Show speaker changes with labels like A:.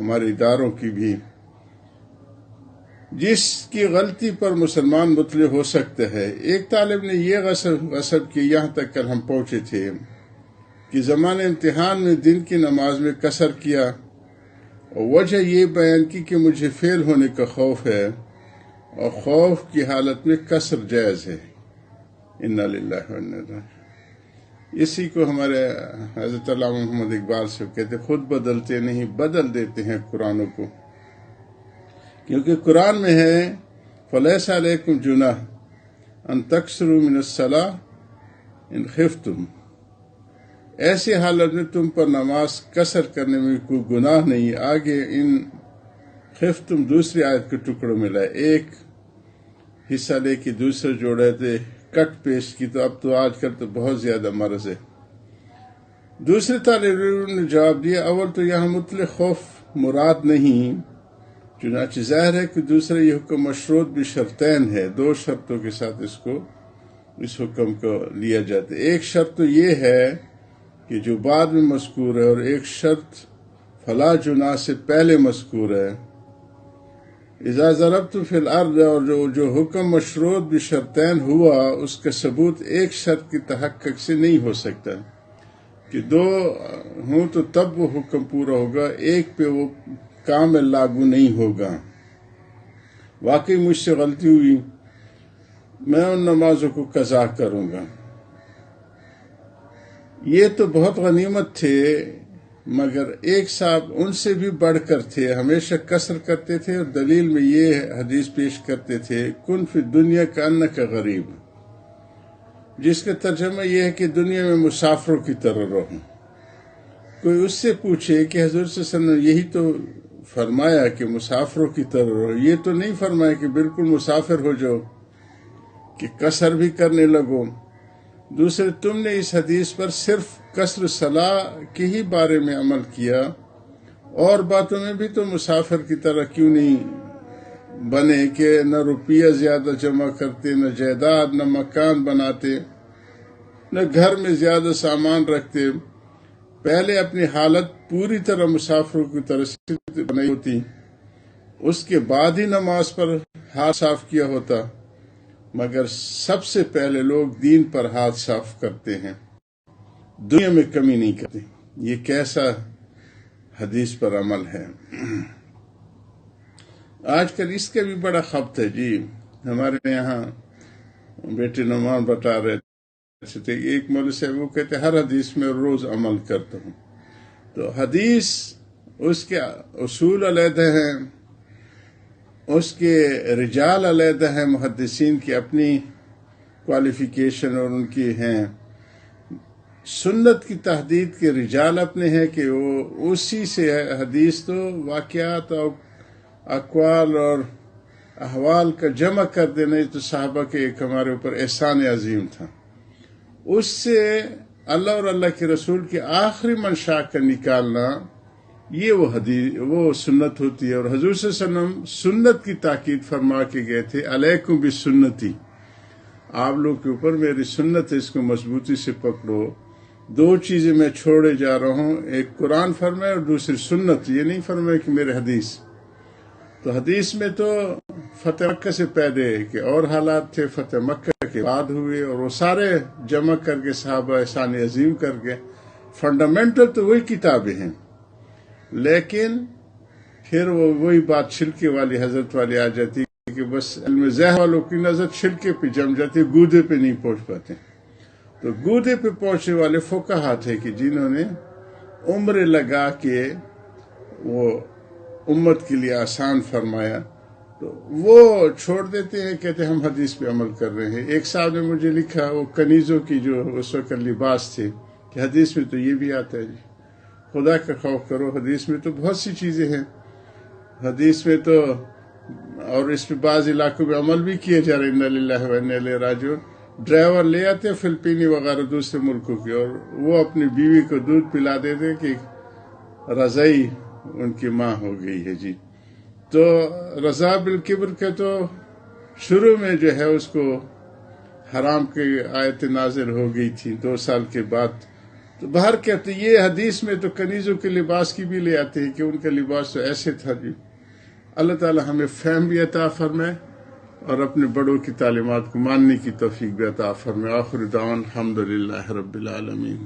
A: ہمارے اداروں کی بھی، جس کی غلطی پر مسلمان مطلع ہو سکتا ہے۔ ایک طالب نے یہ غصب کی، یہاں تک کل ہم پہنچے تھے کہ زمان امتحان میں دن کی نماز میں قصر کیا اور وجہ یہ بیان کی کہ مجھے فیل ہونے کا خوف ہے، اور خوف کی حالت میں قصر جائز ہے۔ انا للہ و انا الیہ راجعون۔ اسی کو ہمارے حضرت علامہ محمد اقبال سے کہتے خود بدلتے نہیں، بدل دیتے ہیں قرآن کو، کیونکہ قرآن میں ہے فَلَيْسَ عَلَيْكُمْ جُنَاحٌ أَن تَقْصُرُوا مِنَ الصَّلَاةِ إِنْ خِفْتُمْ۔ ایسی حالت میں تم پر نماز قصر کرنے میں کوئی گناہ نہیں۔ آگے ان خفتم دوسری آیت کے ٹکڑوں میں لائے، ایک حصہ لے کے دوسرے جوڑے تھے، کٹ پیسٹ کی، تو اب تو آج کل تو بہت زیادہ مرض ہے۔ دوسرے طالب علم نے جواب دیا، اول تو یہاں مطلق خوف مراد نہیں، چنانچہ ظاہر ہے کہ دوسرا یہ حکم مشروط بھی شرطین ہے، دو شرطوں کے ساتھ اس حکم کو لیا جاتا ہے۔ ایک شرط تو یہ ہے کہ جو بعد میں مذکور ہے، اور ایک شرط فلا جناح سے پہلے مذکور ہے۔ اذا ضربتم فی الارض، اور جو حکم مشروط بھی شرطین ہوا، اس کا ثبوت ایک شرط کی تحقق سے نہیں ہو سکتا کہ دو ہوں تو تب وہ حکم پورا ہوگا، ایک پہ وہ کامل لاگو نہیں ہوگا۔ واقعی مجھ سے غلطی ہوئی، میں ان نمازوں کو قضا کروں گا۔ یہ تو بہت غنیمت تھے، مگر ایک صاحب ان سے بھی بڑھ کر تھے، ہمیشہ قصر کرتے تھے، اور دلیل میں یہ حدیث پیش کرتے تھے کن فی الدنیا کانک غریب، جس کا ترجمہ یہ ہے کہ دنیا میں مسافروں کی طرح رہو۔ کوئی اس سے پوچھے کہ حضور صلی اللہ علیہ وسلم یہی تو فرمایا کہ مسافروں کی طرح رہو، یہ تو نہیں فرمایا کہ بالکل مسافر ہو جاؤ، کہ قصر بھی کرنے لگو۔ دوسرے، تم نے اس حدیث پر صرف قصر صلاح کے ہی بارے میں عمل کیا، اور باتوں میں بھی تو مسافر کی طرح کیوں نہیں بنے کہ نہ روپیہ زیادہ جمع کرتے، نہ جائیداد، نہ مکان بناتے، نہ گھر میں زیادہ سامان رکھتے، پہلے اپنی حالت پوری طرح مسافروں کی طرح سے بنائی ہوتی، اس کے بعد ہی نماز پر ہاتھ صاف کیا ہوتا۔ مگر سب سے پہلے لوگ دین پر ہاتھ صاف کرتے ہیں، دنیا میں کمی نہیں کرتے۔ یہ کیسا حدیث پر عمل ہے۔ آج کل اس کا بھی بڑا خبط ہے جی، ہمارے یہاں بیٹے نعمان بتا رہے تھے، ایک مولوی صاحب وہ کہتے ہر حدیث میں روز عمل کرتا ہوں۔ تو حدیث اس کے اصول علیحدہ ہیں، اس کے رجال علیحدہ ہیں، محدثین کی اپنی کوالیفیکیشن اور ان کی ہیں، سنت کی تحدید کے رجال اپنے ہیں کہ وہ اسی سے حدیث تو واقعات اور اقوال اور احوال کا جمع کر دینا، تو صحابہ کے ایک ہمارے اوپر احسان عظیم تھا، اس سے اللہ اور اللہ کے رسول کے آخری منشا کا نکالنا، یہ وہ سنت ہوتی ہے۔ اور حضور صلی اللہ علیہ وسلم سنت کی تاکید فرما کے گئے تھے، علیکم بسنتی، آپ لوگ کے اوپر میری سنت ہے، اس کو مضبوطی سے پکڑو۔ دو چیزیں میں چھوڑے جا رہا ہوں، ایک قرآن فرمائے اور دوسری سنت، یہ نہیں فرمائے کہ میرے حدیث۔ تو حدیث میں تو فتح مکہ سے پہلے کہ اور حالات تھے، فتح مکہ کے بعد ہوئے، اور وہ سارے جمع کر کے صحابہ احسان عظیم کر کے، فنڈامنٹل تو وہی کتابیں ہیں، لیکن پھر وہی بات چھلکے والی حضرت والی آ جاتی کہ بس علم ذہن والوں کی نظر چھلکے پہ جم جاتی، گودے پہ نہیں پہنچ پاتے۔ تو گودے پہ پہنچنے والے فقہا تھے کہ جنہوں نے عمر لگا کے وہ امت کے لیے آسان فرمایا، تو وہ چھوڑ دیتے ہیں، کہتے ہم حدیث پہ عمل کر رہے ہیں۔ ایک صاحب نے مجھے لکھا، وہ کنیزوں کی جو اس وقت لباس تھے، کہ حدیث میں تو یہ بھی آتا ہے جی، خدا کا خوف کرو، حدیث میں تو بہت سی چیزیں ہیں، حدیث میں تو، اور اس پہ بعض علاقوں میں عمل بھی کیے جا رہے، انا للہ و انا الیہ راجعون۔ ڈرائیور لے آتے فلپینی وغیرہ دوسرے ملکوں کے، اور وہ اپنی بیوی کو دودھ پلا دیتے کہ رضائی ان کی ماں ہو گئی ہے جی۔ تو رضا بالکبر کے تو شروع میں جو ہے اس کو حرام کی آیت نازل ہو گئی تھی، 2 سال کے بعد تو باہر کہتے یہ حدیث میں تو کنیزوں کے لباس کی بھی لے آتے ہیں کہ ان کا لباس تو ایسے تھا جی. اللہ تعالی ہمیں فہم بھی عطا فرمائے اور اپنے بڑوں کی تعلیمات کو ماننے کی توفیق بھی عطا فرمائے. آخر دعوانا الحمدللہ رب العالمین.